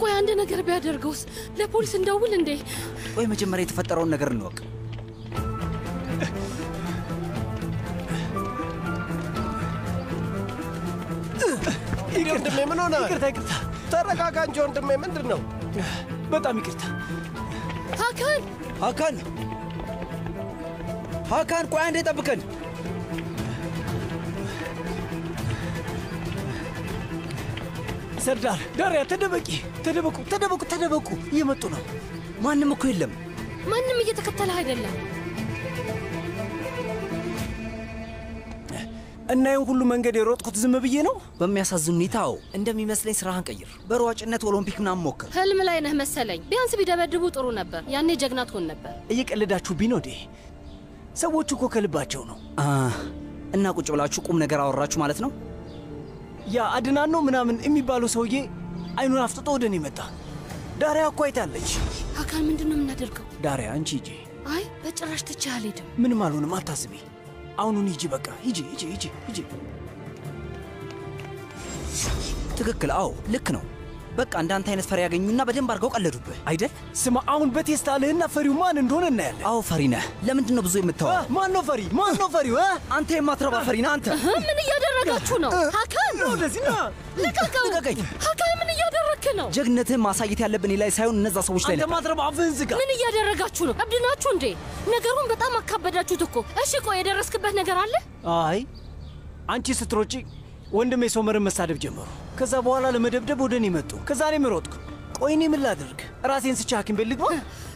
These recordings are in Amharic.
ቆይ አንድ ነገር ቢያደርገውስ ለፖሊስ እንደውል እንዴ? ቆይ መጀመሪያ የተፈጠረውን ነገር እንወቅ። ወንድሜ ምን ሆነ? ይቅርታ ተረጋጋ እንጂ ወንድሜ ምንድነው? በጣም ይቅርታ። ሀካን ቆይ አንዴ ጠብቀን። ሰርዳር ዳሪያ ተደበቁ እየመጡ ነው። ማንም እኮ የለም። ማንም እየተከተለ አይደለም። እና ይሄን ሁሉ መንገድ የሮጥኩት ዝም ብዬ ነው? በሚያሳዝን ሁኔታው እንደሚመስለኝ ስራህን ቀይር። በሯጭነት ኦሎምፒክ ምናምን ሞክር። ህልም ላይ ነህ መሰለኝ። ቢያንስ ቢደበድቡ ጥሩ ነበር። ያኔ ጀግና ትሆን ነበር። እየቀለዳችሁ ቢኖዴ ሰዎቹ እኮ ከልባቸው ነው። እና ቁጭ ብላችሁ ቁም ነገር አወራችሁ ማለት ነው? ያ አድናን ነው ምናምን የሚባለው ሰውዬ አይኑን አፍጥጦ ወደ እኔ መጣ። ዳሪያ እኮ አይታለች። ሀካን ምንድነው የምናደርገው? ዳሪያ አንቺ ሂጂ። አይ በጭራሽ ትቼ አልሄድም። ምንም አልሆንም አታስቢ። አሁኑን ሂጂ በቃ ሂጂ። ትክክል። አዎ ልክ ነው። በቃ እንዳንተ አይነት ፈሪ ያገኙና በደንብ አድርገው ቀለዱብህ አይደል? ስማ አሁን በቴስታ ልህና ፈሪው ማን እንደሆነ እናያለን። አዎ ፈሪ ነህ። ለምንድን ነው ብዙ የምታወራው? ማን ነው ፈሪው? አንተ የማትረባ ፈሪ ነህ አንተ። ምን እያደረጋችሁ ነው? ሀካን ነው እንደዚህ ነው። ልቀቀኝ። ሀካን ምን እያደረክ ነው? ጀግነትህን ማሳየት ያለብን ላይ ሳይሆን እነዛ ሰዎች ላይ ነው። አንተ ማትረባ አፍህን ዝጋ። ምን እያደረጋችሁ ነው? እብድ ናችሁ እንዴ? ነገሩን በጣም አካበዳችሁት እኮ። እሺ ቆይ የደረስክበት ነገር አለ? አይ አንቺ ስትሮጪ ወንድሜ ሶመርን መሳደብ ጀመሩ። ከዛ በኋላ ለመደብደብ ወደ እኔ መጡ። ከዛ እኔም ሮጥኩ። ቆይ እኔ ምን ላድርግ? ራሴን ስቼ ሐኪም ቤት ልግባ?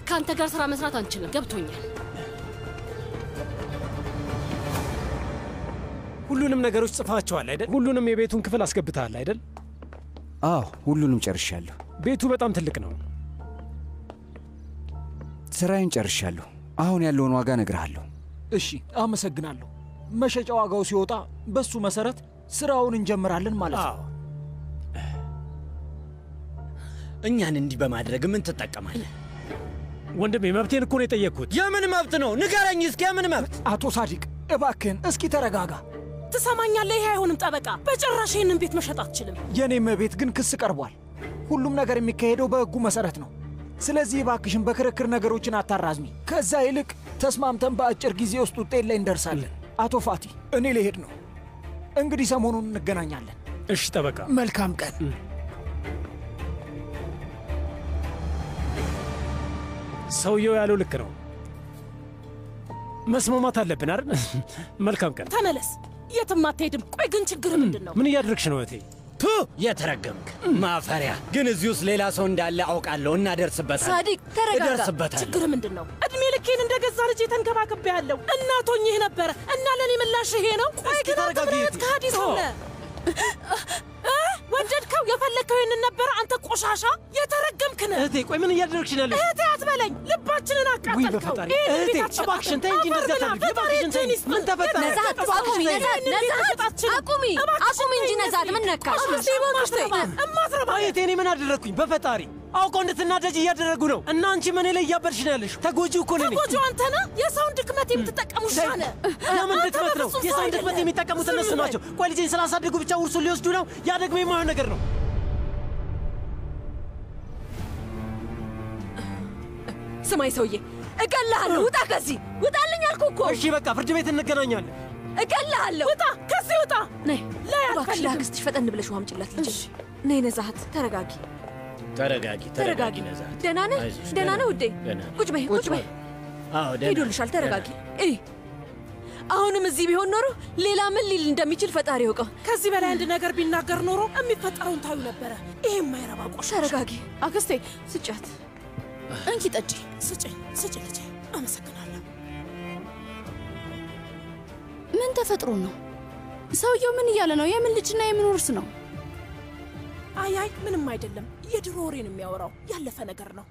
ከአንተ ጋር ስራ መስራት አንችልም። ገብቶኛል። ሁሉንም ነገሮች ጽፋቸዋል አይደል? ሁሉንም የቤቱን ክፍል አስገብተሃል አይደል? አዎ ሁሉንም ጨርሻለሁ። ቤቱ በጣም ትልቅ ነው። ስራዬን ጨርሻለሁ። አሁን ያለውን ዋጋ እነግርሃለሁ። እሺ አመሰግናለሁ። መሸጫ ዋጋው ሲወጣ በሱ መሰረት ስራውን እንጀምራለን ማለት ነው። እኛን እንዲህ በማድረግ ምን ትጠቀማለህ? ወንድሜ መብቴን እኮ ነው የጠየቅኩት። የምን መብት ነው? ንገረኝ እስኪ የምን መብት? አቶ ሳዲቅ እባክህን እስኪ ተረጋጋ። ትሰማኛለህ? ይሄ አይሆንም ጠበቃ። በጭራሽ ይህንን ቤት መሸጥ አትችልም። የኔም ቤት ግን ክስ ቀርቧል። ሁሉም ነገር የሚካሄደው በህጉ መሰረት ነው። ስለዚህ እባክሽን በክርክር ነገሮችን አታራዝሚ። ከዛ ይልቅ ተስማምተን በአጭር ጊዜ ውስጥ ውጤት ላይ እንደርሳለን። አቶ ፋቲ እኔ ልሄድ ነው። እንግዲህ ሰሞኑን እንገናኛለን። እሺ ጠበቃ። መልካም ቀን። ሰውየው ያለው ልክ ነው። መስማማት አለብን አይደል? መልካም ቀን። ተመለስ። የትም አትሄድም። ቆይ ግን ችግር ምንድን ነው? ምን እያደረግሽ ነው እህቴ? ቱ የተረገምክ ማፈሪያ። ግን እዚህ ውስጥ ሌላ ሰው እንዳለ አውቃለሁ። እናደርስበታለን። ሳዲቅ ተረጋጋ። እደርስበታለሁ። ችግር ምንድን ነው? እድሜ ልኬን እንደገዛ ልጅ ተንከባክቤ ያለው እናቶኝ ይህ ነበረ እና ለኔ ምላሽ ይሄ ነው። ቆይ ግን አንተ ምን አይነት ከሃዲ ሰው ነህ? ወደድከው የፈለግከው ይህንን ነበረ? አንተ ቆሻሻ የተረገምክ ነህ። እህቴ ቆይ ምን እያደረግሽ ነው ያለሽ? እህቴ አትበለኝ። ልባችንን አቃጠልከው። በፈጣሪ እህቴ እባክሽን ተይ እንጂ እንደዛ ታድርጊ። እባክሽን ተይ። ምን ተፈጠረ? ነዛት አቁሚ እንጂ ነዛት ምን ነካሽ? እማትረባ እህቴ እኔ ምን አደረግኩኝ? በፈጣሪ አውቀው እንድትናደጅ እያደረጉ ነው። እና አንቺ ምን ላይ እያበርሽ ነው ያለሽው? ተጎጂው እኮ ነኝ። ተጎጂው አንተ ነህ። የሰውን ድክመት የምትጠቀሙ ሻለ። ለምን ድክመት ነው? የሰውን ድክመት የሚጠቀሙት እነሱ ናቸው። ቆይ ልጄን ስላሳደጉ ብቻ ውርሱን ሊወስዱ ነው? ያ ደግሞ የማይሆን ነገር ነው። ስማይ ሰውዬ እገልሃለሁ። ውጣ ከዚህ ውጣልኝ አልኩህ እኮ። እሺ በቃ ፍርድ ቤት እንገናኛለን። እገልሃለሁ። ውጣ ከዚህ ውጣ። ነይ እባክሽ ለአክስትሽ ፈጠን ብለሽ ውሃ አምጪላት ልጄ። ነይ ነዛት ተረጋጊ። ተረጋጊ ነዛት። ደህና ነህ? ደህና ነህ ውዴ? ቁጭ በይ ቁጭ በይ። አዎ ደህና ሄዶልሻል። ተረጋጊ። አሁንም እዚህ ቢሆን ኖሮ ሌላ ምን ሊል እንደሚችል ፈጣሪ ያውቀው። ከዚህ በላይ አንድ ነገር ቢናገር ኖሮ የሚፈጠረውን ታዩ ነበረ። ይሄ የማይረባ ቆሻሻ። ተረጋጊ አክስቴ። ስጫት። እንኪ ጠጪ። ስጭኝ ልጄ። አመሰግናለሁ። ምን ተፈጥሮ ነው? ሰውየው ምን እያለ ነው? የምን ልጅና የምን ውርስ ነው? አይ ምንም አይደለም። የድሮ ወሬን የሚያወራው ያለፈ ነገር ነው።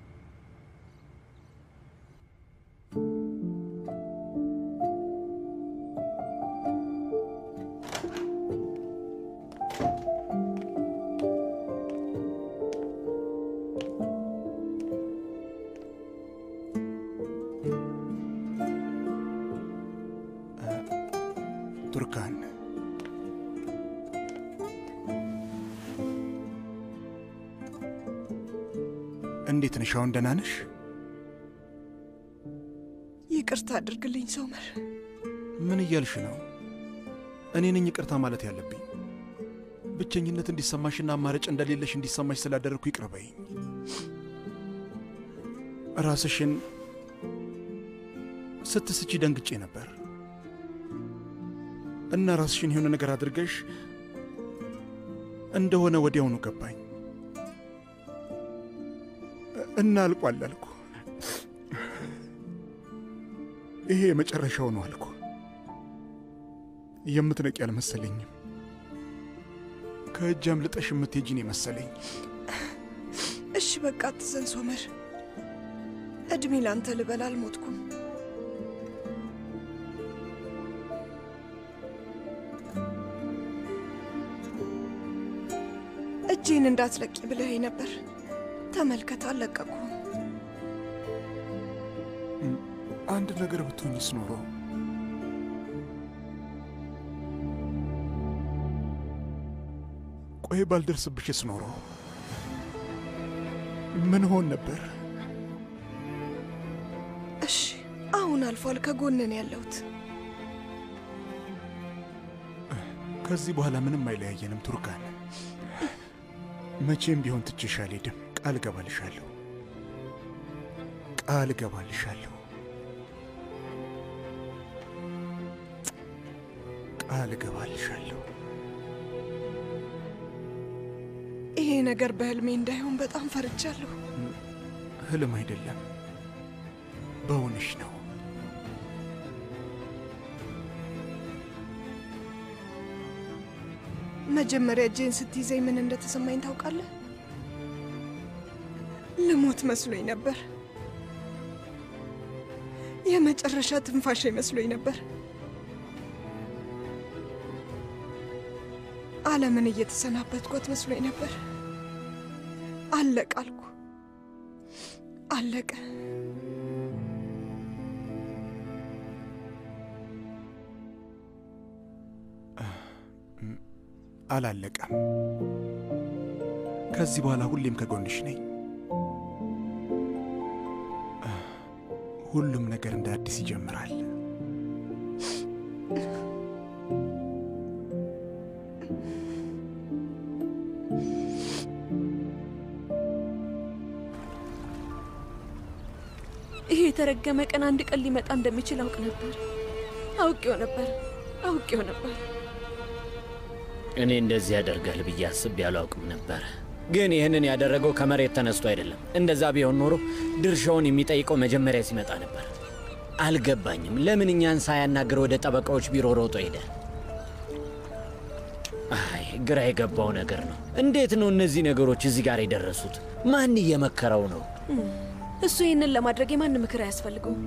ቱርካን እንዴት ነሽ? አሁን ደህና ነሽ? ይቅርታ አድርግልኝ ሶመር። ምን እያልሽ ነው? እኔ ነኝ ይቅርታ ማለት ያለብኝ። ብቸኝነት እንዲሰማሽና አማራጭ እንደሌለሽ እንዲሰማሽ ስላደረግኩ ይቅር በይኝ። ራስሽን ስትስቺ ደንግጬ ነበር እና ራስሽን የሆነ ነገር አድርገሽ እንደሆነ ወዲያውኑ ገባኝ እና አልቋል አልኩ። ይሄ የመጨረሻው ነው አልኩ። የምትነቂ አልመሰለኝም። ከእጅ አምልጠሽ የምትሄጂ ነው መሰለኝ። እሺ በቃ አትዘን ሶመር። እድሜ ላንተ ልበል፣ አልሞትኩም። እጄን እንዳትለቂ ብለኸኝ ነበር። ተመልከት፣ አልለቀኩም። አንድ ነገር ብትሆኝስ ኖሮ ቆይ ባልደርስብሽስ ኖሮ ምን ሆን ነበር? እሺ አሁን አልፏል። ከጎንን ያለሁት ከዚህ በኋላ ምንም አይለያየንም ቱርካን። መቼም ቢሆን ትቼሽ አልሄድም። ቃል እገባልሻለሁ፣ ቃል እገባልሻለሁ፣ ቃል እገባልሻለሁ። ይሄ ነገር በህልሜ እንዳይሆን በጣም ፈርቻለሁ። ህልም አይደለም፣ በእውንሽ ነው። መጀመሪያ እጄን ስትይዘኝ ምን እንደተሰማኝ ታውቃለህ? ልሞት መስሎኝ ነበር። የመጨረሻ ትንፋሽ መስሎኝ ነበር። ዓለምን እየተሰናበትኳት መስሎኝ ነበር። አለቀ አልኩ። አለቀ። አላለቀም። ከዚህ በኋላ ሁሌም ከጎንሽ ነኝ። ሁሉም ነገር እንደ አዲስ ይጀምራል። ይሄ የተረገመ ቀን አንድ ቀን ሊመጣ እንደሚችል አውቅ ነበር። አውቄው ነበር። እኔ እንደዚህ ያደርጋል ብዬ አስቤ አላውቅም ነበር። ግን ይህንን ያደረገው ከመሬት ተነስቶ አይደለም። እንደዛ ቢሆን ኖሮ ድርሻውን የሚጠይቀው መጀመሪያ ሲመጣ ነበር። አልገባኝም። ለምን እኛን ሳያናግር ወደ ጠበቃዎች ቢሮ ሮጦ ሄደ? አይ ግራ የገባው ነገር ነው። እንዴት ነው እነዚህ ነገሮች እዚህ ጋር የደረሱት? ማን እየመከረው ነው? እሱ ይህንን ለማድረግ የማን ምክር አያስፈልገውም።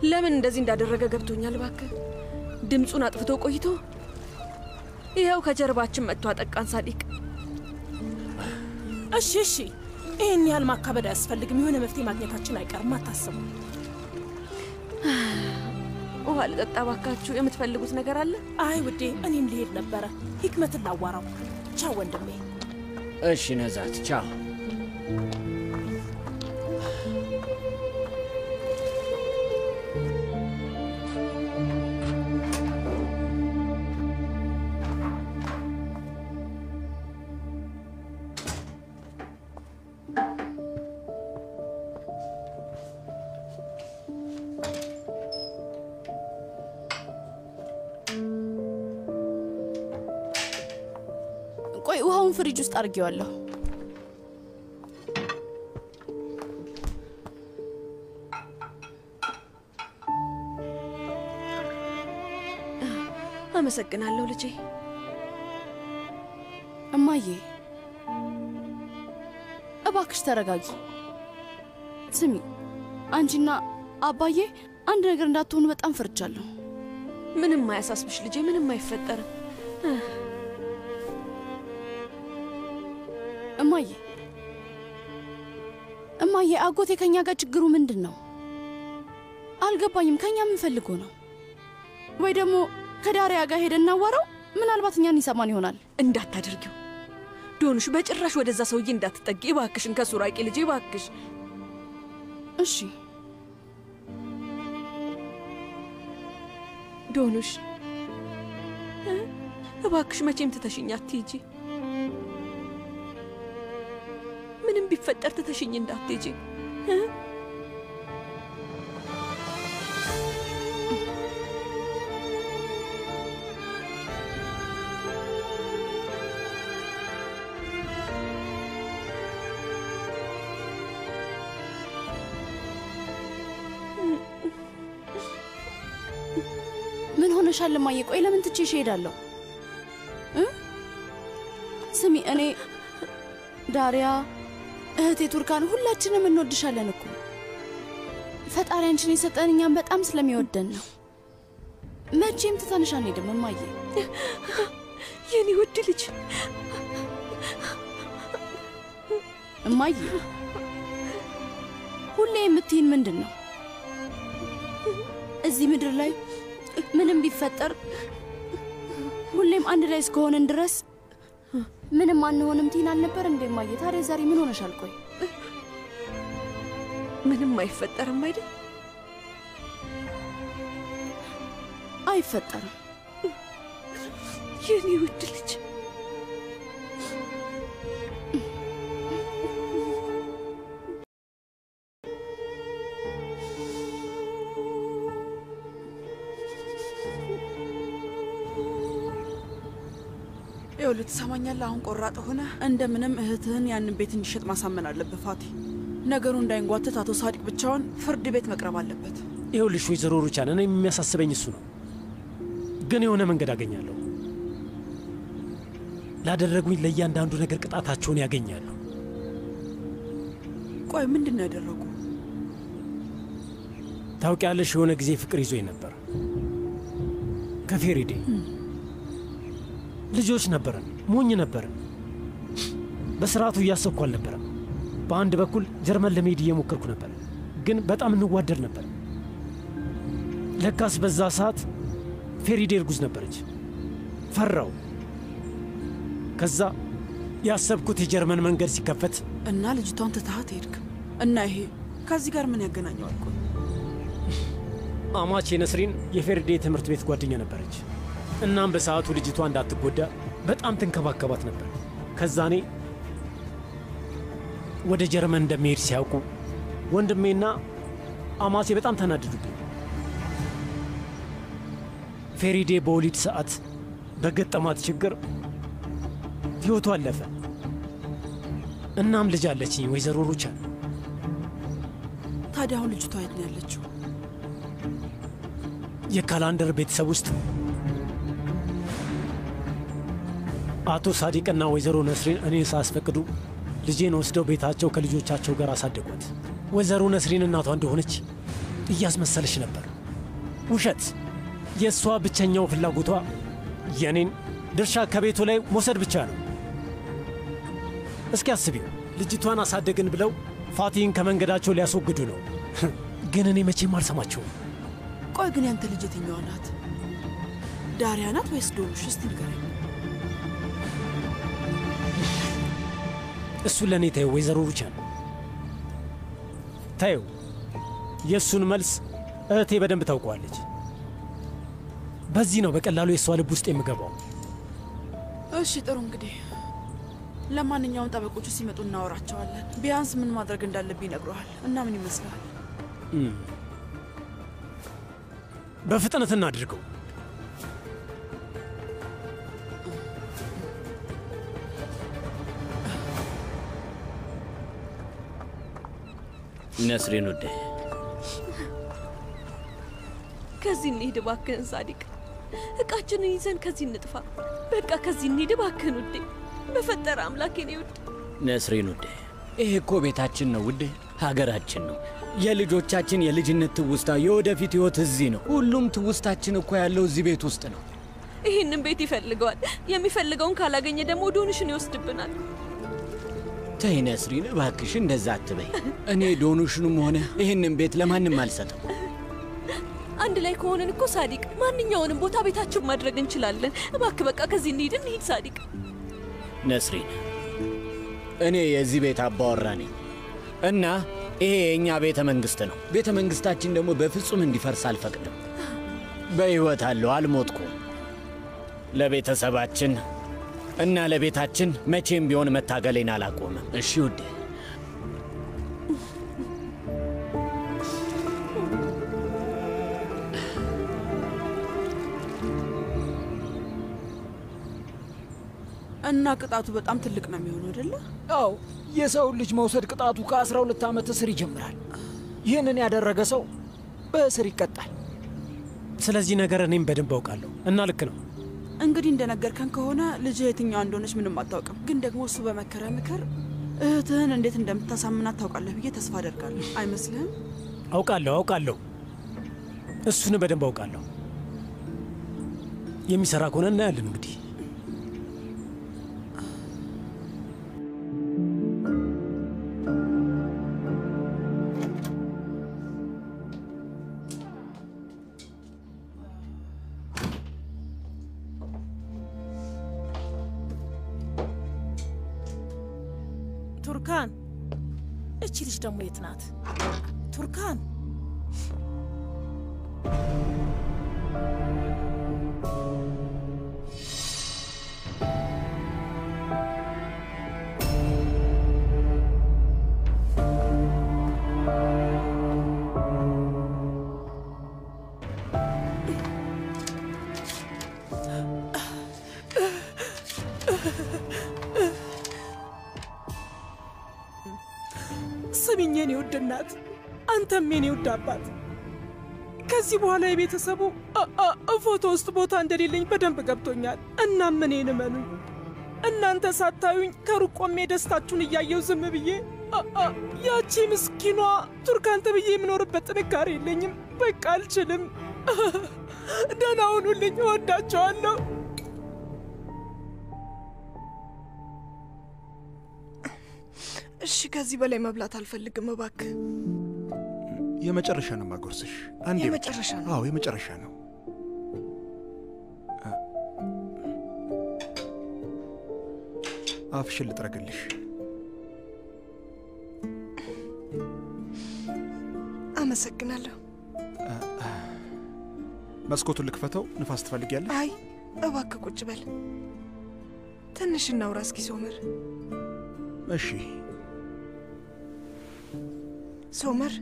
ለምን እንደዚህ እንዳደረገ ገብቶኛል። እባክህ ድምፁን አጥፍቶ ቆይቶ ይኸው ከጀርባችን መጥቶ አጠቃን። ሳዲቅ እሺ ይህን ያህል ማካበድ አያስፈልግም። የሆነ መፍትሄ ማግኘታችን አይቀርም፣ አታስቡ። ውሃ ልጠጣ ባካችሁ። የምትፈልጉት ነገር አለ? አይ ውዴ፣ እኔም ልሄድ ነበረ። ሂክመትን ላዋራው። ቻው ወንድሜ። እሺ ነዛት፣ ቻው። ቆይ ውሃውን ፍሪጅ ውስጥ አድርጌዋለሁ። አመሰግናለሁ ልጄ። እማዬ እባክሽ ተረጋጊ። ስሚ፣ አንቺና አባዬ አንድ ነገር እንዳትሆኑ በጣም ፈርቻለሁ። ምንም አያሳስብሽ ልጄ፣ ምንም አይፈጠርም። እማዬ አጎቴ ከኛ ጋር ችግሩ ምንድን ነው? አልገባኝም። ከኛ ምን ፈልጎ ነው? ወይ ደግሞ ከዳሪያ ጋር ሄደን እናዋራው? ምናልባት እኛን ይሰማን ይሆናል። እንዳታደርጊው ዶኑሽ፣ በጭራሽ ወደዛ ሰውዬ እንዳትጠጊ እባክሽን። ከሱ ራቂ ልጄ እባክሽ። እሺ ዶኑሽ፣ እባክሽ መቼም ትተሽኝ አትሂጂ። ምንም ቢፈጠር ትተሽኝ እንዳትሄጂ። ምን ሆነሻል እማዬ? ቆይ ለምን ትቼሽ እሄዳለሁ? ስሚ፣ እኔ ዳሪያ፣ እህቴ ቱርካን ሁላችንም እንወድሻለን እኮ። ፈጣሪ አንቺን የሰጠን እኛም በጣም ስለሚወደን ነው። መቼም ትተንሽ አንሄድም እማዬ። የኔ ውድ ልጅ እማዬ፣ ሁሌ የምትይን ምንድን ነው? እዚህ ምድር ላይ ምንም ቢፈጠር ሁሌም አንድ ላይ እስከሆነን ድረስ ምንም አንሆንም ትይን አልነበር እንዴ እማዬ? ታዲያ ዛሬ ምን ሆነሻል? ቆይ ምንም አይፈጠርም አይደል? አይፈጠርም የኔ ውድ ልጅ። ይኸውልህ ትሰማኛለህ? አሁን ቆራጥ ሆነ እንደምንም እህትህን ያንን ቤት እንዲሸጥ ማሳመን አለብህ ፋቲ። ነገሩ እንዳይንጓተት አቶ ሳዲቅ ብቻውን ፍርድ ቤት መቅረብ አለበት። ይኸውልሽ ወይዘሮ ሩቻን፣ እኔ የሚያሳስበኝ እሱ ነው። ግን የሆነ መንገድ አገኛለሁ። ላደረጉኝ ለእያንዳንዱ ነገር ቅጣታቸውን ያገኛሉ። ቆይ ምንድን ነው ያደረጉ? ታውቂያለሽ፣ የሆነ ጊዜ ፍቅር ይዞኝ ነበር ከፌሪዴ። ልጆች ነበረን፣ ሞኝ ነበረን። በስርዓቱ እያሰብኩ አልነበረም። በአንድ በኩል ጀርመን ለመሄድ እየሞከርኩ ነበር፣ ግን በጣም እንዋደር ነበር። ለካስ በዛ ሰዓት ፌሪዴ እርጉዝ ነበረች። ፈራው። ከዛ ያሰብኩት የጀርመን መንገድ ሲከፈት እና ልጅቷን ትተሃት ሄድክ። እና ይሄ ከዚህ ጋር ምን ያገናኘዋል? ቆይ አማቼ ነስሪን የፌሪዴ ትምህርት ቤት ጓደኛ ነበረች። እናም በሰዓቱ ልጅቷ እንዳትጎዳ በጣም ትንከባከባት ነበር። ከዛ እኔ ወደ ጀርመን እንደሚሄድ ሲያውቁ ወንድሜና አማሴ በጣም ተናደዱብኝ። ፌሪዴ በወሊድ ሰዓት በገጠማት ችግር ሕይወቱ አለፈ። እናም ልጅ አለችኝ፣ ወይዘሮ ሩቻን። ታዲያ አሁን ልጅቷ የት ነው ያለችው? የካላንደር ቤተሰብ ውስጥ አቶ ሳዲቅና ወይዘሮ ነስሪን እኔን ሳያስፈቅዱ ልጄን ወስደው ቤታቸው ከልጆቻቸው ጋር አሳደጓት። ወይዘሮ ነስሪን እናቷ እንደሆነች እያስመሰለች ነበር። ውሸት። የእሷ ብቸኛው ፍላጎቷ የኔን ድርሻ ከቤቱ ላይ መውሰድ ብቻ ነው። እስኪ አስቢው፣ ልጅቷን አሳደግን ብለው ፋቲን ከመንገዳቸው ሊያስወግዱ ነው። ግን እኔ መቼም አልሰማቸውም። ቆይ ግን ያንተ ልጅ የትኛዋ ናት? ዳሪያ ናት ወይስ ዶኑሽ? እስቲ ንገረኝ። እሱን ለእኔ ታየው ወይዘሮ ሩቻን፣ ታየው። የእሱን መልስ እህቴ በደንብ ታውቀዋለች። በዚህ ነው በቀላሉ የእሷ ልብ ውስጥ የምገባው። እሺ ጥሩ፣ እንግዲህ ለማንኛውም ጠበቆቹ ሲመጡ እናወራቸዋለን። ቢያንስ ምን ማድረግ እንዳለብኝ ይነግረዋል። እና ምን ይመስላል? በፍጥነት እናድርገው። ነስሪን ውዴ፣ ከዚህ እንሂድ እባክህን ሳዲቅ። እቃችንን ይዘን ከዚህ እንጥፋ። በቃ ከዚህ እንሂድ እባክህን ውዴ፣ በፈጠረ አምላክ የኔ ውዴ። ነስሪን ውዴ፣ ይሄ እኮ ቤታችን ነው ውዴ፣ ሀገራችን ነው። የልጆቻችን የልጅነት ትውስታ፣ የወደፊት ህይወት እዚህ ነው። ሁሉም ትውስታችን እኮ ያለው እዚህ ቤት ውስጥ ነው። ይህንን ቤት ይፈልገዋል። የሚፈልገውን ካላገኘ ደግሞ ዶንሽን ይወስድብናል። ተይ ነስሪን እባክሽ እንደዛ አትበይ። እኔ ዶኑሽንም ሆነ ይህንን ቤት ለማንም አልሰጥም። አንድ ላይ ከሆነን እኮ ሳዲቅ ማንኛውንም ቦታ ቤታችን ማድረግ እንችላለን። እባክህ በቃ ከዚህ እንሂድ ሳዲቅ። ነስሪን እኔ የዚህ ቤት አባወራ ነኝ እና ይሄ የእኛ ቤተ መንግስት ነው። ቤተ መንግስታችን ደግሞ በፍጹም እንዲፈርስ አልፈቅድም። በሕይወት አለሁ፣ አልሞትኩም። ለቤተሰባችን እና ለቤታችን መቼም ቢሆን መታገሌን አላቆምም። እሺ ውዴ። እና ቅጣቱ በጣም ትልቅ ነው የሚሆነው አይደለ? አዎ፣ የሰው ልጅ መውሰድ ቅጣቱ ከ12 ዓመት እስር ይጀምራል። ይህንን ያደረገ ሰው በእስር ይቀጣል። ስለዚህ ነገር እኔም በደንብ አውቃለሁ እና ልክ ነው። እንግዲህ እንደነገርከን ከሆነ ልጅ የትኛዋ እንደሆነች ምንም አታውቅም። ግን ደግሞ እሱ በመከረ ምክር እህትህን እንዴት እንደምታሳምናት ታውቃለህ ብዬ ተስፋ አደርጋለሁ። አይመስልህም? አውቃለሁ። እሱን በደንብ አውቃለሁ። የሚሰራ ከሆነ እናያለን እንግዲህ። ቱርካን፣ እቺ ልጅ ደግሞ የት ናት? ቱርካን ስሚኝ የኔ ውድ እናት፣ አንተም የኔ ውድ አባት፣ ከዚህ በኋላ የቤተሰቡ ፎቶ ውስጥ ቦታ እንደሌለኝ በደንብ ገብቶኛል። እናም እኔን እመኑኝ፣ እናንተ ሳታዩኝ ከሩቅ ቆሜ ደስታችሁን እያየው ዝም ብዬ ያቺ ምስኪኗ ቱርካን ተብዬ የምኖርበት ጥንካሬ የለኝም። በቃ አልችልም። ደህና ሁኑልኝ፣ እወዳቸዋለሁ። እሺ፣ ከዚህ በላይ መብላት አልፈልግም እባክህ። የመጨረሻ ነው ማጎርስሽ። አንዴ የመጨረሻ ነው? አዎ የመጨረሻ ነው። አፍሽን ልጥረግልሽ። አመሰግናለሁ። መስኮቱን ልክፈተው? ንፋስ ትፈልጊያለሽ? አይ እባክህ ቁጭ በል፣ ትንሽ እናውራ እስኪ ሶመር። እሺ ሶመር፣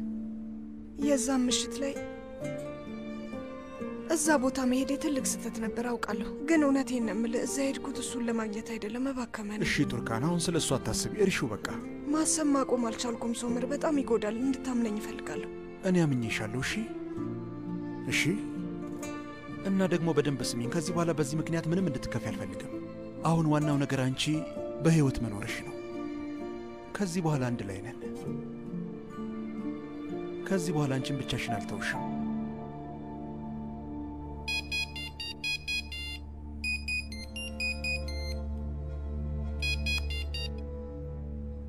የዛም ምሽት ላይ እዛ ቦታ መሄዴ ትልቅ ስህተት ነበር አውቃለሁ። ግን እውነቴን ነው የምልህ፣ እዛ ሄድኩት እሱን ለማግኘት አይደለም። እባክህ መን። እሺ ቱርካን፣ አሁን ስለ እሱ አታስቢ፣ እርሺው በቃ። ማሰብ ማቆም አልቻልኩም ሶመር፣ በጣም ይጎዳል። እንድታምነኝ እፈልጋለሁ። እኔ አምኜሻለሁ። እሺ እሺ። እና ደግሞ በደንብ ስሚኝ፣ ከዚህ በኋላ በዚህ ምክንያት ምንም እንድትከፊ አልፈልግም። አሁን ዋናው ነገር አንቺ በሕይወት መኖርሽ ነው። ከዚህ በኋላ አንድ ላይ ነን። ከዚህ በኋላ አንቺን ብቻሽን አልተውሽም።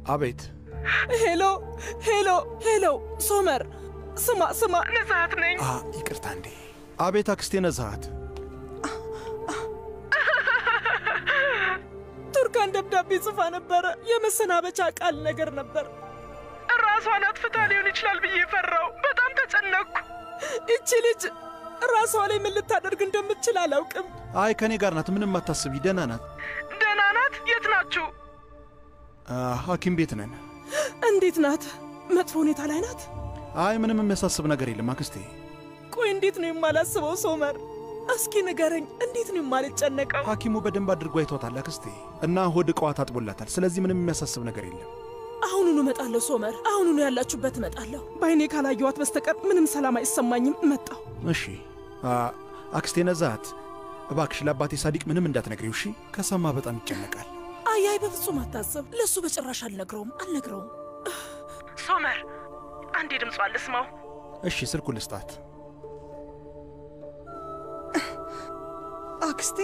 አቤት። ሄሎ ሄሎ ሄሎ፣ ሶመር ስማ፣ ነዛት ነኝ። ይቅርታ እንዴ። አቤት አክስቴ ነዛት። ቱርካን ደብዳቤ ጽፋ ነበረ። የመሰናበቻ ቃል ነገር ነበር። ራሷን አጥፍታ ሊሆን ይችላል ብዬ ፈራው። በጣም ተጨነቅኩ። እቺ ልጅ ራሷ ላይ ምን ልታደርግ እንደምትችል አላውቅም። አይ ከኔ ጋር ናት፣ ምንም አታስቢ። ደህና ናት። ደህና ናት? የት ናችሁ? ሐኪም ቤት ነን። እንዴት ናት? መጥፎ ሁኔታ ላይ ናት? አይ ምንም የሚያሳስብ ነገር የለም አክስቴ። ቆይ እንዴት ነው የማላስበው ሶመር? እስኪ ንገረኝ፣ እንዴት ነው የማልጨነቀው? ሐኪሙ በደንብ አድርጎ አይቷታል አክስቴ፣ እና ሆድ ዕቃዋ ታጥቦላታል። ስለዚህ ምንም የሚያሳስብ ነገር የለም። አሁኑኑ እመጣለሁ ሶመር፣ አሁኑኑ ያላችሁበት እመጣለሁ። በአይኔ ካላየኋት በስተቀር ምንም ሰላም አይሰማኝም። መጣሁ። እሺ አክስቴ ነዛት፣ እባክሽ ለአባቴ ሳዲቅ ምንም እንዳትነግሪው እሺ? ከሰማ በጣም ይጨነቃል። አይ በፍጹም አታስብ። ለሱ በጭራሽ አልነግረውም። ሶመር አንዴ ድምጿን ልስማው። እሺ ስልኩን ልስጣት። አክስቴ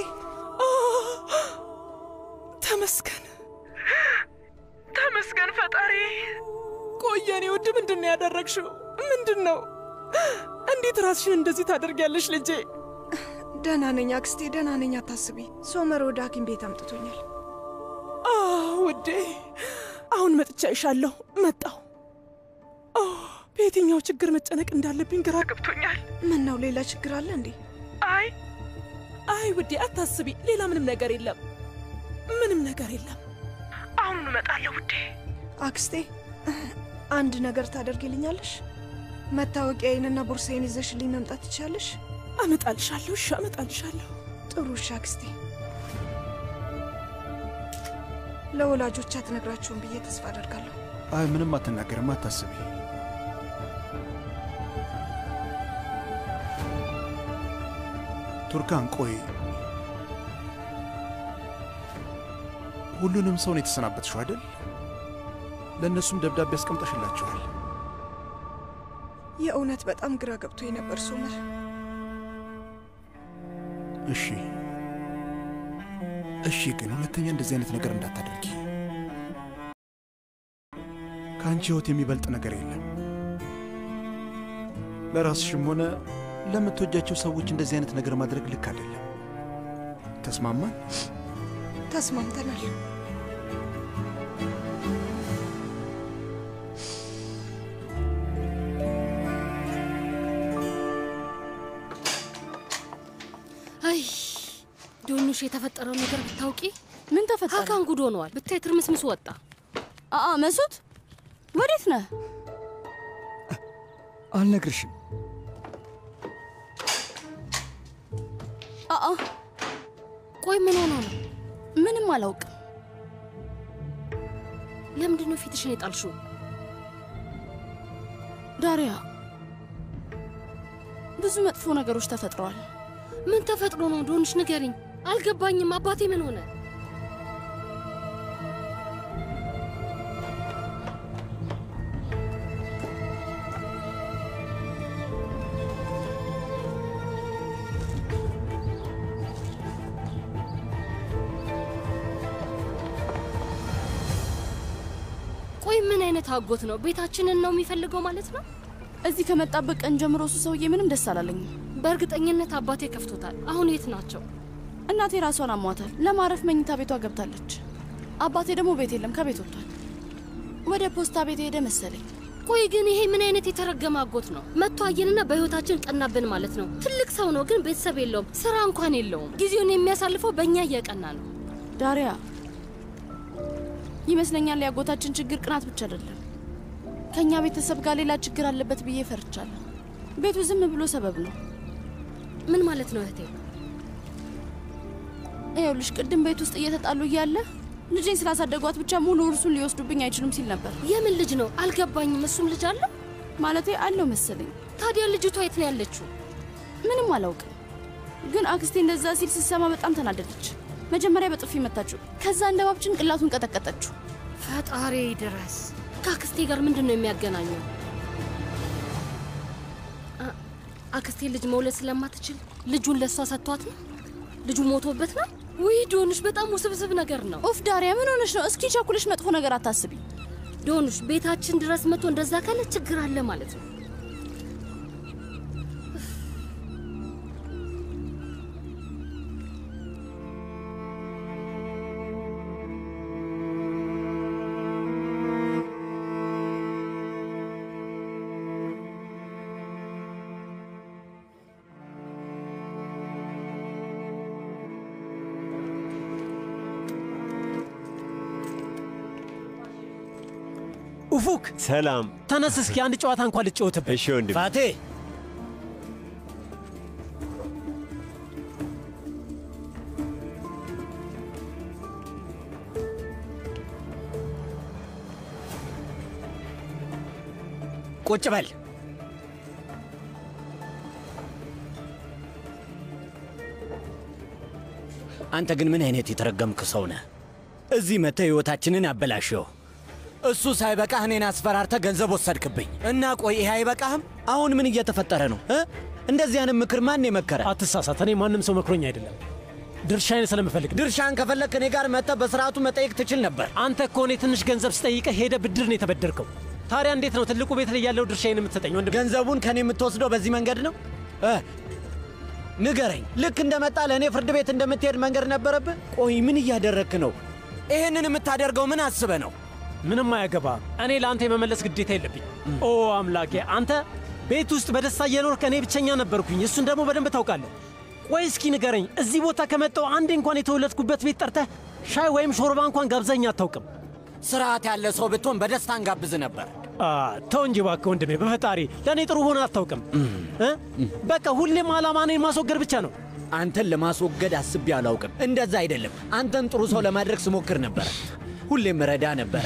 ተመስገን ፈጣሪ። ቆይ የኔ ውድ ምንድን ነው ያደረግሽው? ምንድን ነው? እንዴት ራስሽን እንደዚህ ታደርጊያለሽ ልጄ? ደህና ነኝ አክስቴ፣ ደህና ነኝ፣ አታስቢ። ሶመር ወደ ሐኪም ቤት አምጥቶኛል። ውዴ አሁን መጥቻ ይሻለሁ። መጣሁ። በየትኛው ችግር መጨነቅ እንዳለብኝ ግራ ገብቶኛል። ምን ነው ሌላ ችግር አለ እንዴ? አይ ውዴ አታስቢ፣ ሌላ ምንም ነገር የለም። አሁን እመጣለሁ ውዴ። አክስቴ አንድ ነገር ታደርጊልኛለሽ? መታወቂያዬንና ቦርሳዬን ይዘሽልኝ መምጣት ትችያለሽ? አመጣልሻለሁ። እሺ አመጣልሻለሁ። ጥሩ እሺ አክስቴ። ለወላጆች አትነግራቸውም ብዬ ተስፋ አደርጋለሁ። አይ ምንም አትናገርም፣ አታስቢ። ቱርካን ቆይ፣ ሁሉንም ሰው ነው የተሰናበትሽው አይደል? ለእነሱም ደብዳቤ አስቀምጠሽላቸዋል። የእውነት በጣም ግራ ገብቶኝ ነበር ሶመር። እሺ ግን ሁለተኛ እንደዚህ አይነት ነገር እንዳታደርጊ። ከአንቺ ሕይወት የሚበልጥ ነገር የለም። ለራስሽም ሆነ ለምትወጃቸው ሰዎች እንደዚህ አይነት ነገር ማድረግ ልክ አይደለም። ተስማማን? ተስማምተናል። አይ ዶኑሽ፣ የተፈጠረው ነገር ብታውቂ። ምን ተፈጠረ? ሀካን ጉድ ሆነዋል። ብታይ ትርምስምሱ ወጣ። መሱት ወዴት ነህ? አልነግርሽም። ቆይ ምን ሆኖ ነው? ምንም አላውቅም። ለምንድን ነው ፊትሽን የጣልሽው? ዳሪያ፣ ብዙ መጥፎ ነገሮች ተፈጥረዋል። ምን ተፈጥሮ ነው ዶኑሽ? ንገሪኝ። አልገባኝም። አባቴ ምን ሆነ? ቆይ ምን አይነት አጎት ነው? ቤታችንን ነው የሚፈልገው ማለት ነው? እዚህ ከመጣበት ቀን ጀምሮ እሱ ሰውዬ ምንም ደስ አላለኝም። በእርግጠኝነት አባቴ ከፍቶታል። አሁን የት ናቸው? እናቴ ራሷን አሟታል። ለማረፍ መኝታ ቤቷ ገብታለች። አባቴ ደግሞ ቤት የለም፣ ከቤት ወጥቷል። ወደ ፖስታ ቤት ሄደ መሰለኝ። ቆይ ግን ይሄ ምን አይነት የተረገመ አጎት ነው? መጥቶ አየንና በህይወታችን ቀናብን ማለት ነው። ትልቅ ሰው ነው ግን ቤተሰብ የለውም፣ ስራ እንኳን የለውም። ጊዜውን የሚያሳልፈው በእኛ እየቀና ነው። ዳሪያ፣ ይመስለኛል የአጎታችን ችግር ቅናት ብቻ አይደለም። ከእኛ ቤተሰብ ጋር ሌላ ችግር አለበት ብዬ ፈርቻለሁ። ቤቱ ዝም ብሎ ሰበብ ነው። ምን ማለት ነው እህቴ? ይኸውልሽ ቅድም ቤት ውስጥ እየተጣሉ እያለ ልጄን ስላሳደጓት ብቻ ሙሉ እርሱን ሊወስዱብኝ አይችሉም ሲል ነበር። የምን ልጅ ነው? አልገባኝም። እሱም ልጅ አለው? ማለቴ አለው መሰለኝ። ታዲያ ልጅቷ የት ነው ያለችው? ምንም አላውቅም፣ ግን አክስቴ እንደዛ ሲል ስትሰማ በጣም ተናደደች። መጀመሪያ በጥፊ መታችው፣ ከዛ እንደ ባብ ጭንቅላቱን ቀጠቀጠችው። ፈጣሪ ድረስ። ከአክስቴ ጋር ምንድን ነው የሚያገናኘው? አክስቴ ልጅ መውለድ ስለማትችል ልጁን ለሷ ሰጥቷት ነው? ልጁ ሞቶበት ነው? ውይ ዶኑሽ፣ በጣም ውስብስብ ነገር ነው። ኦፍ ዳሪያ፣ ምን ሆነሽ ነው? እስኪ ቸኩለሽ መጥፎ ነገር አታስቢ። ዶኑሽ፣ ቤታችን ድረስ መጥቶ እንደዛ ካለ ችግር አለ ማለት ነው። ኡፉክ፣ ሰላም። ተነስ እስኪ አንድ ጨዋታ እንኳን ልጫወትብህ። እሺ ወንድም። ፋቴ፣ ቁጭ በል። አንተ ግን ምን አይነት የተረገምክ ሰው ነህ? እዚህ መጥተህ ሕይወታችንን አበላሸው። እሱ ሳይበቃህ እኔን አስፈራርተህ ገንዘብ ወሰድክብኝ እና ቆይ ይሄ አይበቃህም? አሁን ምን እየተፈጠረ ነው? እንደዚህ አይነት ምክር ማን የመከረ? አትሳሳት፣ እኔ ማንም ሰው መክሮኝ አይደለም። ድርሻዬን ስለምፈልግ። ድርሻን ከፈለክ እኔ ጋር መጥተህ በስርዓቱ መጠየቅ ትችል ነበር። አንተ እኮ እኔ ትንሽ ገንዘብ ስጠይቀህ ሄደ ብድር ነው የተበደርከው። ታዲያ እንዴት ነው ትልቁ ቤት ላይ ያለው ድርሻዬን የምትሰጠኝ? ወንድም ገንዘቡን ከኔ የምትወስደው በዚህ መንገድ ነው? ንገረኝ። ልክ እንደመጣ ለእኔ ፍርድ ቤት እንደምትሄድ መንገድ ነበረብህ? ቆይ ምን እያደረግክ ነው? ይህንን የምታደርገው ምን አስበህ ነው? ምንም አያገባ። እኔ ለአንተ የመመለስ ግዴታ የለብኝ። ኦ አምላኬ፣ አንተ ቤት ውስጥ በደስታ እየኖርክ እኔ ብቸኛ ነበርኩኝ። እሱን ደግሞ በደንብ ታውቃለህ። ቆይ እስኪ ንገረኝ፣ እዚህ ቦታ ከመጣው አንዴ እንኳን የተወለድኩበት ቤት ጠርተህ ሻይ ወይም ሾርባ እንኳን ጋብዘኝ አታውቅም። ስርዓት ያለ ሰው ብትሆን በደስታ እንጋብዝ ነበር። ተው እንጂ እባክህ ወንድሜ፣ በፈጣሪ ለእኔ ጥሩ ሆነ አታውቅም። በቃ ሁሌም ዓላማ እኔን ማስወገድ ብቻ ነው። አንተን ለማስወገድ አስቤ አላውቅም። እንደዛ አይደለም። አንተን ጥሩ ሰው ለማድረግ ስሞክር ነበረ። ሁሌም ረዳ ነበረ።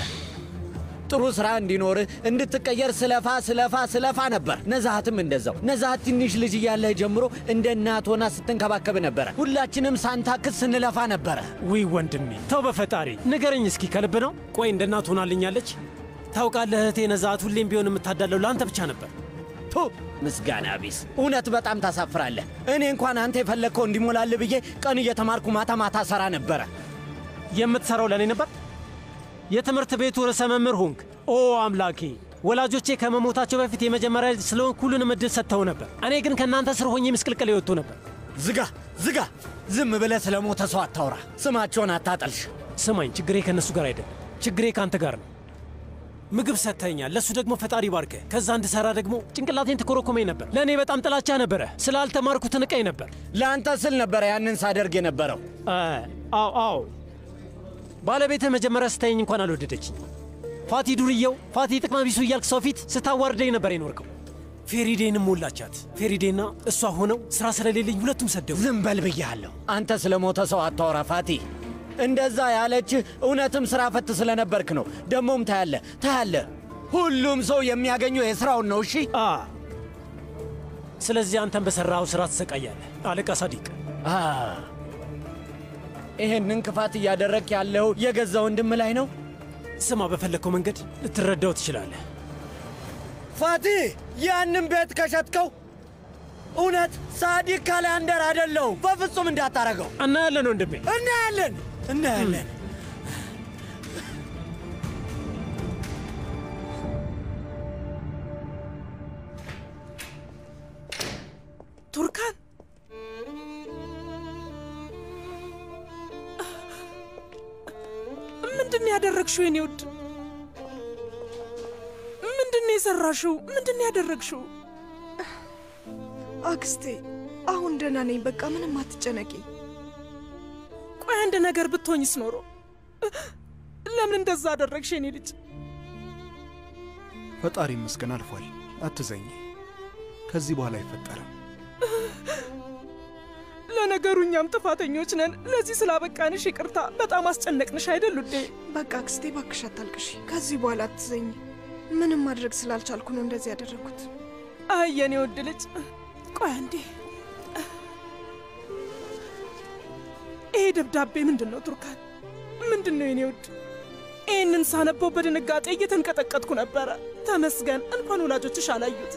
ጥሩ ሥራ እንዲኖርህ እንድትቀየር ስለፋ ነበር። ነዛሃትም እንደዛው። ነዛሃት ትንሽ ልጅ እያለህ ጀምሮ እንደ እናት ሆና ስትንከባከብ ነበረ። ሁላችንም ሳንታክስ ስንለፋ ነበረ። ውይ ወንድሜ ተው በፈጣሪ ንገረኝ እስኪ፣ ከልብ ነው? ቆይ እንደ እናት ሆናልኛለች? ታውቃለህ እህቴ ነዛሃት ሁሌም ቢሆን የምታዳለው ለአንተ ብቻ ነበር። ምስጋና ቢስ። እውነት በጣም ታሳፍራለህ። እኔ እንኳን አንተ የፈለግከው እንዲሞላልህ ብዬ ቀን እየተማርኩ ማታ ሠራ ነበረ። የምትሠራው ለእኔ ነበር? የትምህርት ቤቱ ርዕሰ መምህር ሆንክ። ኦ አምላኬ፣ ወላጆቼ ከመሞታቸው በፊት የመጀመሪያ ልጅ ስለሆንክ ሁሉንም ዕድል ሰጥተው ነበር። እኔ ግን ከእናንተ ስር ሆኜ ምስቅልቅል ይወጡ ነበር። ዝጋ! ዝም ብለህ ስለ ሞተ ሰው አታውራ። ስማቸውን አታጠልሽ። ስማኝ፣ ችግሬ ከእነሱ ጋር አይደለም፣ ችግሬ ከአንተ ጋር ነው። ምግብ ሰጥተኛል፣ ለእሱ ደግሞ ፈጣሪ ባርከ። ከዛ እንድሠራ ደግሞ ጭንቅላቴን ትኮረኮመኝ ነበር። ለእኔ በጣም ጥላቻ ነበረ። ስላልተማርኩ ትንቀኝ ነበር። ለአንተ ስል ነበረ ያንን ሳደርግ የነበረው። አዎ ባለቤትህ መጀመሪያ ስታየኝ እንኳን አልወደደችኝ። ፋቲ ዱርየው፣ ፋቲ ጥቅማ ቢሱ እያልክ ሰው ፊት ስታዋርደኝ ነበር የኖርከው። ፌሪዴንም ሞላቻት። ፌሪዴና እሷ ሆነው ሥራ ስለሌለኝ ሁለቱም ሰደቡ። ዝም በል ብያለሁ። አንተ ስለ ሞተ ሰው አታወራ ፋቲ። እንደዛ ያለችህ እውነትም ሥራ ፈት ስለነበርክ ነው። ደሞም ታያለህ። ሁሉም ሰው የሚያገኘው የሥራውን ነው። እሺ፣ ስለዚህ አንተም በሠራኸው ሥራ ትሰቃያለህ። አለቃ ሳዲቅ፣ ይሄንን ክፋት እያደረግክ ያለው የገዛ ወንድም ላይ ነው። ስማ፣ በፈለግከው መንገድ ልትረዳው ትችላለህ። ፋቲ፣ ያንን ቤት ከሸጥከው እውነት ሳዲቅ ካላንደር አይደለሁም። በፍጹም እንዳታረገው። እናያለን ወንድሜ፣ እናያለን። ቱርካን፣ ምንድን ያደረግሽው? የኔ ውድ ምንድን የሰራሽው? ምንድን ያደረግሽው? አክስቴ፣ አሁን ደህና ነኝ። በቃ ምንም አትጨነቂ። ቆይ አንድ ነገር ብትሆኝስ ኖሮ ለምን እንደዛ አደረግሽ? የኔ ልጅ፣ ፈጣሪ ይመስገን አልፏል። አትዘኝ። ከዚህ በኋላ አይፈጠርም። ለነገሩ እኛም ጥፋተኞች ነን። ለዚህ ስላበቃንሽ ይቅርታ። በጣም አስጨነቅንሽ አይደል ውዴ? በቃ አክስቴ እባክሽ አታልቅሽ። ከዚህ በኋላ አትዘኝ። ምንም ማድረግ ስላልቻልኩ ነው እንደዚህ ያደረግኩት። አይ የኔ ውድ ልጅ፣ ቆይ አንዴ። ይሄ ደብዳቤ ምንድን ነው ቱርካን? ምንድን ነው የኔ ውድ? ይህንን ሳነበው በድንጋጤ እየተንቀጠቀጥኩ ነበረ። ተመስገን እንኳን ወላጆችሽ አላዩት።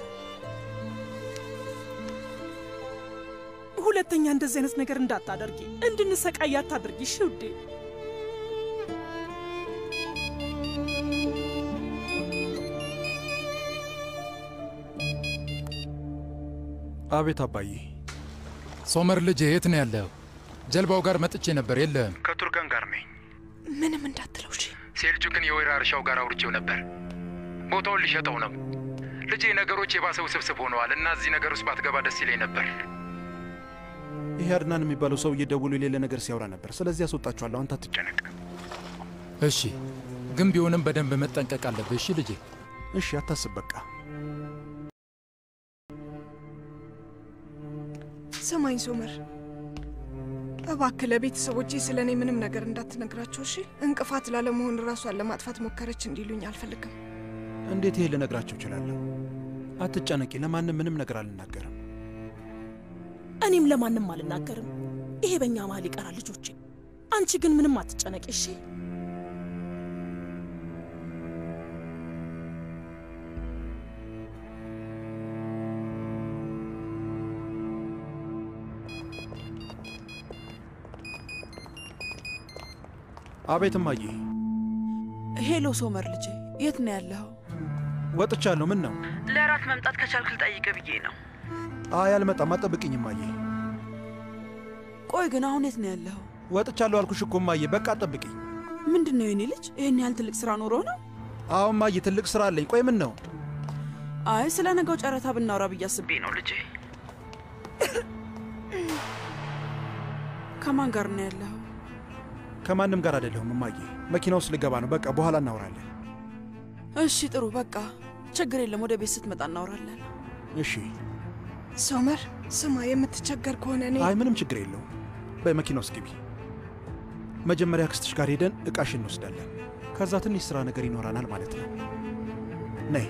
ሁለተኛ እንደዚህ አይነት ነገር እንዳታደርጊ፣ እንድንሰቃይ አታድርጊ። እሺ ውዴ? አቤት አባዬ። ሶመር ልጅ የት ነው ያለው? ጀልባው ጋር መጥቼ ነበር። የለም። ከቱርካን ጋር ነኝ። ምንም እንዳትለው እሺ? ሴልጁክን የወይራ እርሻው ጋር አውርቼው ነበር። ቦታውን ሊሸጠው ነው። ልጄ ነገሮች የባሰ ውስብስብ ሆነዋል እና እዚህ ነገር ውስጥ ባትገባ ደስ ይለኝ ነበር። ይሄ አድናን የሚባለው ሰውዬ ደውሎ የሌለ ነገር ሲያወራ ነበር። ስለዚህ ያስወጣችኋለሁ። አንተ አትጨነቅ። እሺ፣ ግን ቢሆንም በደንብ መጠንቀቅ አለብህ። እሺ ልጄ? እሺ፣ አታስብ። በቃ ስማኝ ሶመር፣ እባክህ ለቤተሰቦቼ ስለ እኔ ምንም ነገር እንዳትነግራቸው እሺ? እንቅፋት ላለመሆን ራሷን ለማጥፋት ሞከረች እንዲሉኝ አልፈልግም። እንዴት ይሄ ልነግራቸው እችላለሁ? አትጨነቂ። ለማንም ምንም ነገር አልናገርም። እኔም ለማንም አልናገርም። ይሄ በእኛ መሀል ይቀራል ልጆቼ። አንቺ ግን ምንም አትጨነቂ እሺ? አቤት እማዬ። ሄሎ ሶመር ልጄ፣ የት ነው ያለኸው? ወጥቻለሁ። ምን ነው? ለራት መምጣት ከቻልክ ልጠይቅህ ብዬ ነው። አይ አልመጣም፣ አትጠብቅኝ እማዬ። ቆይ ግን አሁን የት ነው ያለኸው? ወጥቻለሁ አልኩሽ እኮ እማዬ፣ በቃ አትጠብቅኝ። ምንድን ነው የኔ ልጅ? ይህን ያህል ትልቅ ስራ ኖሮ ነው? አዎ እማዬ፣ ትልቅ ስራ አለኝ። ቆይ ምን ነው? አይ ስለ ነገው ጨረታ ብናወራ ብዬ አስቤ ነው ልጄ። ከማን ጋር ነው ያለኸው? ከማንም ጋር አይደለሁም እማዬ። መኪና ውስጥ ልገባ ነው። በቃ በኋላ እናወራለን። እሺ ጥሩ፣ በቃ ችግር የለም። ወደ ቤት ስትመጣ እናወራለን። እሺ ሶመር፣ ስማ፣ የምትቸገር ከሆነ እኔ... አይ ምንም ችግር የለውም። በመኪና ውስጥ ግቢ። መጀመሪያ አክስትሽ ጋር ሄደን እቃሽ እንወስዳለን። ከዛ ትንሽ ስራ ነገር ይኖረናል ማለት ነው። ነይ።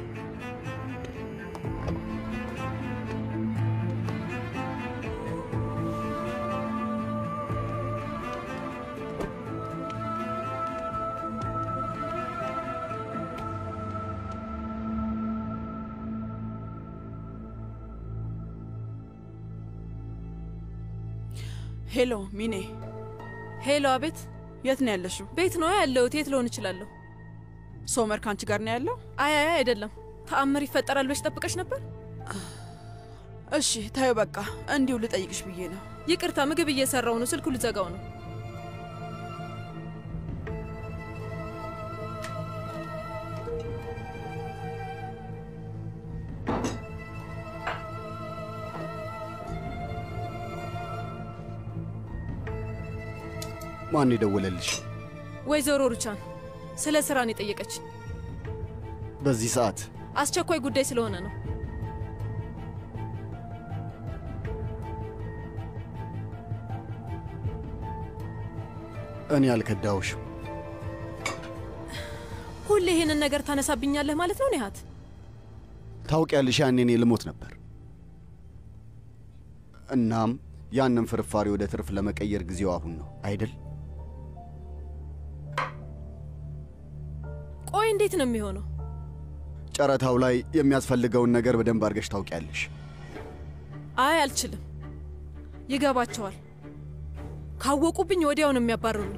ሄሎ ሚኔ። ሄሎ። አቤት። የት ነው ያለሽው? ቤት ነው ያለሁት። የት ልሆን እችላለሁ? ሶመር ካንቺ ጋር ነው ያለው? አይ አይደለም። ተአምር ይፈጠራል ብለሽ ጠብቀሽ ነበር? እሺ ታዩ፣ በቃ እንዲሁ ልጠይቅሽ ብዬ ነው። ይቅርታ፣ ምግብ እየሰራው ነው። ስልኩ ልዘጋው ነው። ማን የደወለልሽ? ወይዘሮ ሩቻን ስለ ስራ ነው የጠየቀች። በዚህ ሰዓት? አስቸኳይ ጉዳይ ስለሆነ ነው። እኔ አልከዳውሽም። ሁሌ ይሄንን ነገር ታነሳብኛለህ ማለት ነው ኒሃት? ታውቂያለሽ፣ ያኔ እኔ ልሞት ነበር። እናም ያንን ፍርፋሪ ወደ ትርፍ ለመቀየር ጊዜው አሁን ነው አይደል? ቆይ እንዴት ነው የሚሆነው? ጨረታው ላይ የሚያስፈልገውን ነገር በደንብ አድርገሽ ታውቂያለሽ። አይ አልችልም። ይገባቸዋል። ካወቁብኝ ወዲያው ነው የሚያባርሩኝ።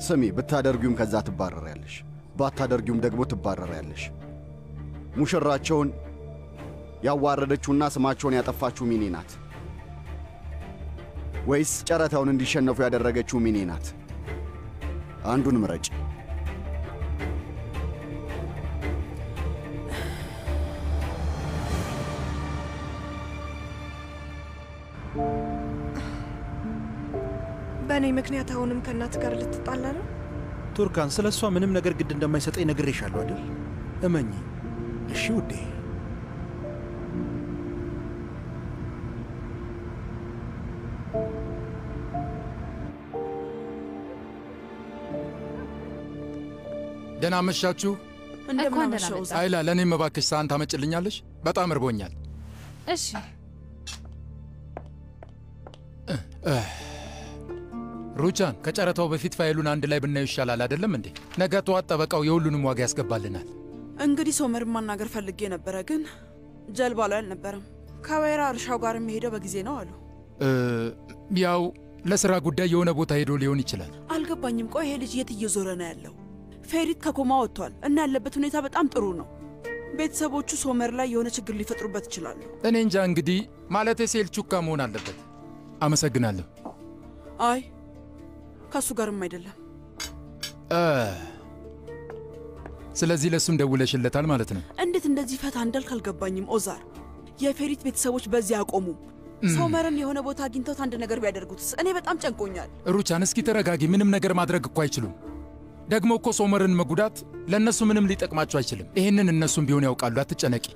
ስሚ፣ ብታደርጊውም ከዛ ትባረሪያለሽ፣ ባታደርጊውም ደግሞ ትባረሪያለሽ። ሙሽራቸውን ያዋረደችውና ስማቸውን ያጠፋችው ሚኔ ናት ወይስ ጨረታውን እንዲሸነፉ ያደረገችው ሚኔ ናት? አንዱን ምረጭ። በእኔ ምክንያት አሁንም ከእናት ጋር ልትጣላ ነው? ቱርካን፣ ስለ እሷ ምንም ነገር ግድ እንደማይሰጠኝ ነግሬሻለሁ አይደል? እመኚ። እሺ ውዴ። ደህና መሻችሁ። እንደምናመሻው አይላ፣ ለእኔም እባክሽ ሳህን ታመጭልኛለሽ? በጣም እርቦኛል። እሺ። ሩቻን፣ ከጨረታው በፊት ፋይሉን አንድ ላይ ብናየው ይሻላል አይደለም እንዴ? ነገ ጠዋት ጠበቃው የሁሉንም ዋጋ ያስገባልናል። እንግዲህ ሶመር ማናገር ፈልጌ ነበረ፣ ግን ጀልባ ላይ አልነበረም። ከወይራ እርሻው ጋር የሚሄደው በጊዜ ነው አሉ። ያው ለስራ ጉዳይ የሆነ ቦታ ሄዶ ሊሆን ይችላል። አልገባኝም። ቆይ ይሄ ልጅ የት እየዞረ ነው ያለው? ፌሪት ከኮማ ወጥቷል እና ያለበት ሁኔታ በጣም ጥሩ ነው። ቤተሰቦቹ ሶመር ላይ የሆነ ችግር ሊፈጥሩበት ይችላሉ። እኔ እንጃ። እንግዲህ ማለቴ ሴልቹካ መሆን አለበት። አመሰግናለሁ። አይ ከሱ ጋርም አይደለም። ስለዚህ ለሱም ደውለሽለታል ማለት ነው? እንዴት እንደዚህ ፈታ እንዳልክ አልገባኝም ኦዛር። የፌሪት ቤተሰቦች በዚህ አቆሙ። ሶመርን የሆነ ቦታ አግኝተውት አንድ ነገር ቢያደርጉትስ? እኔ በጣም ጨንቆኛል። ሩቻን፣ እስኪ ተረጋጊ። ምንም ነገር ማድረግ እኮ አይችሉም። ደግሞ እኮ ሶመርን መጉዳት ለእነሱ ምንም ሊጠቅማቸው አይችልም። ይህንን እነሱም ቢሆን ያውቃሉ። አትጨነቂ።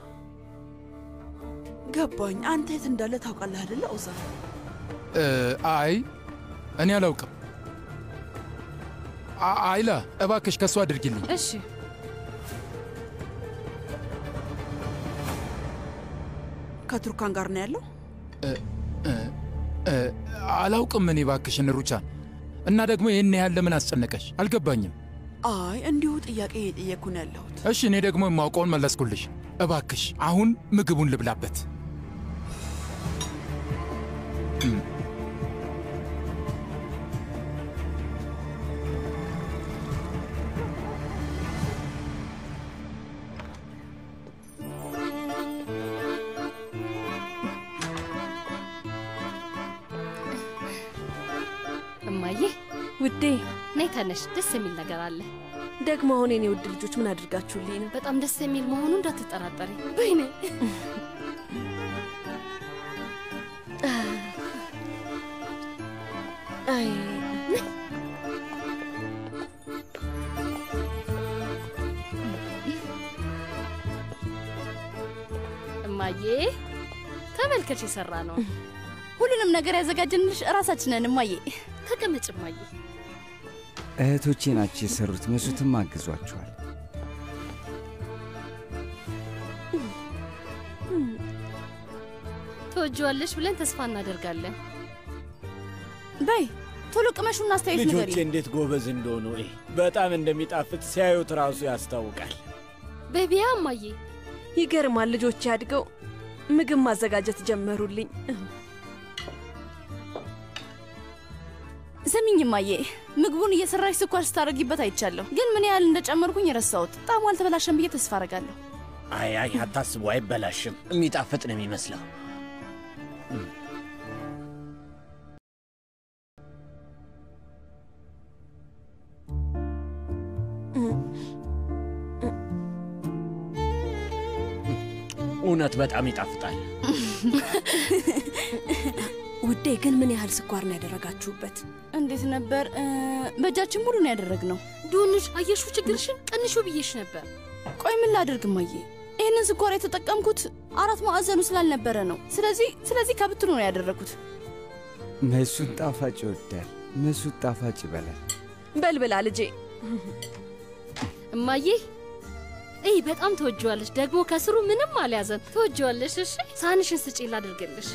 ገባኝ። አንተ የት እንዳለ ታውቃለህ አይደለ ኦዛር? አይ እኔ አላውቅም። አይላ፣ እባክሽ ከሱ አድርጊልኝ። እሺ። ከቱርካን ጋር ነው ያለው? አላውቅም እኔ እባክሽን ሩቻን። እና ደግሞ ይህን ያህል ለምን አስጨነቀሽ? አልገባኝም። አይ እንዲሁ ጥያቄ እየጠየቅኩ ነው ያለሁት። እሺ እኔ ደግሞ የማውቀውን መለስኩልሽ። እባክሽ አሁን ምግቡን ልብላበት። እማዬ ውዴ ነይ ተነሽ፣ ደስ የሚል ነገር አለ። ደግሞ አሁን የኔ ውድ ልጆች ምን አድርጋችሁልኝ ነው? በጣም ደስ የሚል መሆኑ እንዳትጠራጠሪ። በይኔ አይ እማዬ ተመልከች፣ የሰራ ነው። ሁሉንም ነገር ያዘጋጀንልሽ እራሳችንን። እማዬ ተቀመጭ እማዬ። እህቶቼ ናቸው የሰሩት። መሱትም አግዟቸዋል። ትወጂዋለሽ ብለን ተስፋ እናደርጋለን። በይ ቶሎ ቅመሹና አስተያየት ንገሪ። ልጆቼ እንዴት ጎበዝ እንደሆኑ በጣም እንደሚጣፍጥ ሲያዩት ራሱ ያስታውቃል። ቤቢያ እማዬ፣ ይገርማል። ልጆቼ አድገው ምግብ ማዘጋጀት ጀመሩልኝ። ስሚኝ እማዬ፣ ምግቡን እየሰራሽ ስኳር ስታደርጊበት አይቻለሁ፣ ግን ምን ያህል እንደጨመርኩኝ ረሳሁት። ጣዕሙ አልተበላሸም ብዬ ተስፋ አደርጋለሁ። አይ አታስቡ፣ አይበላሽም። የሚጣፍጥ ነው የሚመስለው። እውነት በጣም ይጣፍጣል። ውዴ ግን ምን ያህል ስኳር ነው ያደረጋችሁበት? እንዴት ነበር? በእጃችን ሙሉ ነው ያደረግነው። ዱንሽ አየሹ፣ ችግርሽን ቀንሹ ብዬሽ ነበር። ቆይ ምን ላድርግ እማዬ? ይህንን ስኳር የተጠቀምኩት 4 ማዕዘኑ ስላልነበረ ነው። ስለዚህ ከብትኑ ነው ያደረግኩት። መሱት ጣፋጭ ይወዳል። መሱት ጣፋጭ ይበላል። በልብላ ልጄ። እማዬ እይ፣ በጣም ተወጂዋለሽ። ደግሞ ከስሩ ምንም አልያዘም። ተወጂዋለሽ። እሺ ሳንሽን ስጪ ላድርግልሽ።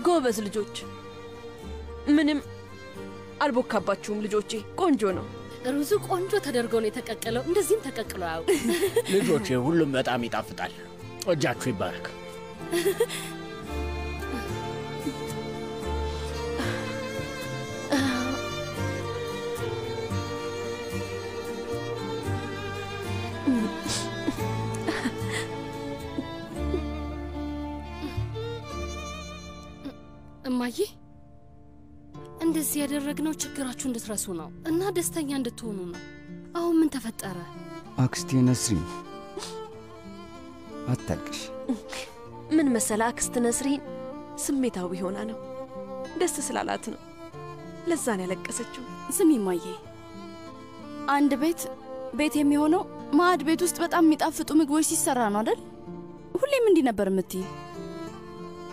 ጎበዝ ልጆች። ምንም አልቦካባችሁም ልጆቼ። ቆንጆ ነው። ሩዙ ቆንጆ ተደርጎ ነው የተቀቀለው። እንደዚህም ተቀቅሎ አያውቅም። ልጆቼ ሁሉም በጣም ይጣፍጣል። እጃችሁ ይባረክ። እማዬ እንደዚህ ያደረግነው ችግራችሁ እንድትረሱ ነው እና ደስተኛ እንድትሆኑ ነው። አሁን ምን ተፈጠረ? አክስቴ ነስሪን አታልቅሽ። ምን መሰለ አክስት ነስሪን ስሜታዊ ሆና ነው። ደስ ስላላት ነው። ለዛ ነው ያለቀሰችው። ስሚ እማዬ፣ አንድ ቤት የሚሆነው ማዕድ ቤት ውስጥ በጣም የሚጣፍጡ ምግቦች ሲሰራ ነው አይደል? ሁሌም እንዲህ ነበር የምትይ።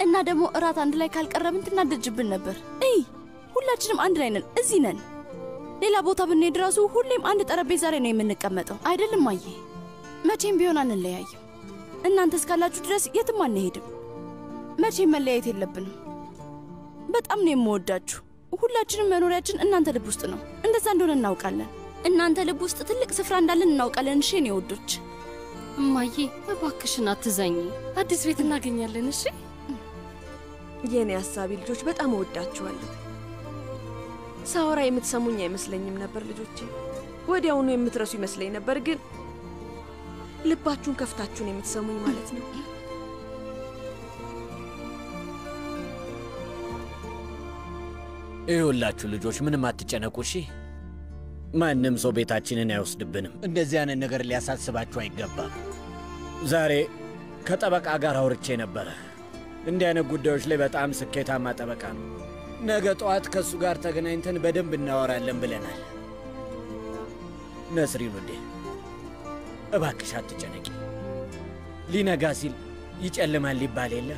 እና ደግሞ እራት አንድ ላይ ካልቀረብን ትናደጅብን ነበር። እይ ሁላችንም አንድ ላይ ነን፣ እዚህ ነን። ሌላ ቦታ ብንሄድ ራሱ ሁሌም አንድ ጠረጴዛ ላይ ነው የምንቀመጠው አይደለም እማዬ? መቼም ቢሆን አንለያይም። እናንተ እስካላችሁ ድረስ የትም አንሄድም። መቼም መለያየት የለብንም። በጣም ነው የምወዳችሁ። ሁላችንም መኖሪያችን እናንተ ልብ ውስጥ ነው። እንደዛ እንደሆነ እናውቃለን። እናንተ ልብ ውስጥ ትልቅ ስፍራ እንዳለን እናውቃለን። እሺ የኔ ወዶች። እማዬ እባክሽን አትዘኝ። አዲስ ቤት እናገኛለን። እሺ የኔ ሐሳቢ ልጆች፣ በጣም እወዳችኋለሁ። ሳወራ የምትሰሙኝ አይመስለኝም ነበር ልጆቼ። ወዲያውኑ የምትረሱ ይመስለኝ ነበር፣ ግን ልባችሁን ከፍታችሁን የምትሰሙኝ ማለት ነው። ይኸውላችሁ ልጆች፣ ምንም አትጨነቁ እሺ። ማንም ሰው ቤታችንን አይወስድብንም። እንደዚህ አይነት ነገር ሊያሳስባችሁ አይገባም። ዛሬ ከጠበቃ ጋር አውርቼ ነበረ። እንዲህ አይነት ጉዳዮች ላይ በጣም ስኬታማ ጠበቃ ነው። ነገ ጠዋት ከእሱ ጋር ተገናኝተን በደንብ እናወራለን ብለናል። ነስሪን ውዴ፣ እባክሽ አትጨነቂ። ሊነጋ ሲል ይጨልማል ይባል የለ?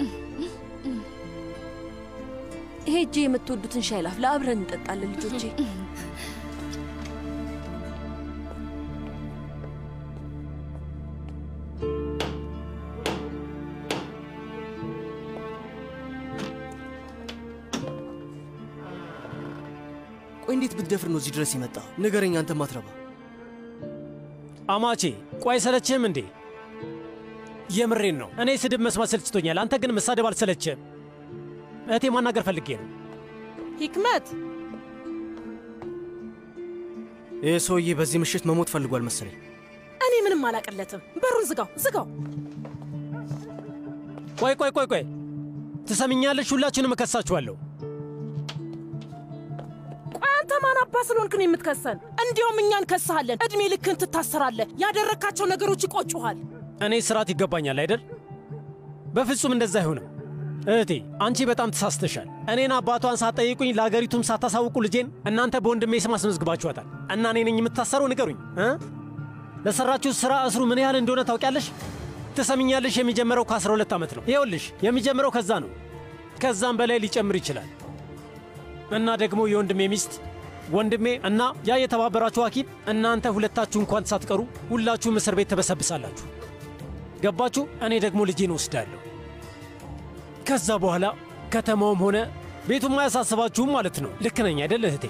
ሄጄ የምትወዱትን ሻይ ላፍላ፣ አብረን እንጠጣለን ልጆቼ። ቆይ እንዴት ብትደፍር ነው እዚህ ድረስ የመጣ? ንገረኝ አንተ ማትረባ። አማቼ ቆይ ሰለችህም እንዴ? የምሬን ነው። እኔ ስድብ መስማት ሰልችቶኛል። አንተ ግን መሳደብ አልሰለችህም? እህቴ ማናገር ፈልጌ ነው። ሂክመት፣ ይህ ሰውዬ በዚህ ምሽት መሞት ፈልጓል መሰለኝ። እኔ ምንም አላቀለትም። በሩን ዝጋው፣ ዝጋው። ቆይ ቆይ ቆይ ቆይ፣ ትሰምኛለሽ? ሁላችሁንም እከሳችኋለሁ። ቆይ አንተ ማን አባ ስለሆንክ ነው የምትከሰን? እንዲያውም እኛን ከሳሃለን። እድሜ ልክን ትታሰራለህ። ያደረካቸው ነገሮች ይቆጩሃል። እኔ ስርዓት ይገባኛል አይደል? በፍጹም እንደዛ አይሆንም። እህቴ አንቺ በጣም ተሳስተሻል። እኔን አባቷን ሳትጠይቁኝ ለአገሪቱም ሳታሳውቁ ልጄን እናንተ በወንድሜ ስም አስመዝግባችኋታል። እና እኔ ነኝ የምታሰረው? ንገሩኝ። ለሰራችሁ ሥራ እስሩ ምን ያህል እንደሆነ ታውቂያለሽ? ትሰምኛለሽ? የሚጀምረው ከ12 ዓመት ነው። ይኸውልሽ የሚጀምረው ከዛ ነው። ከዛም በላይ ሊጨምር ይችላል። እና ደግሞ የወንድሜ ሚስት ወንድሜ እና ያ የተባበራችሁ ሐኪም እናንተ ሁለታችሁ እንኳን ሳትቀሩ ሁላችሁም እስር ቤት ተበሰብሳላችሁ። ገባችሁ? እኔ ደግሞ ልጄን ወስዳለሁ። ከዛ በኋላ ከተማውም ሆነ ቤቱም አያሳስባችሁም ማለት ነው። ልክ ነኝ አይደል እህቴ?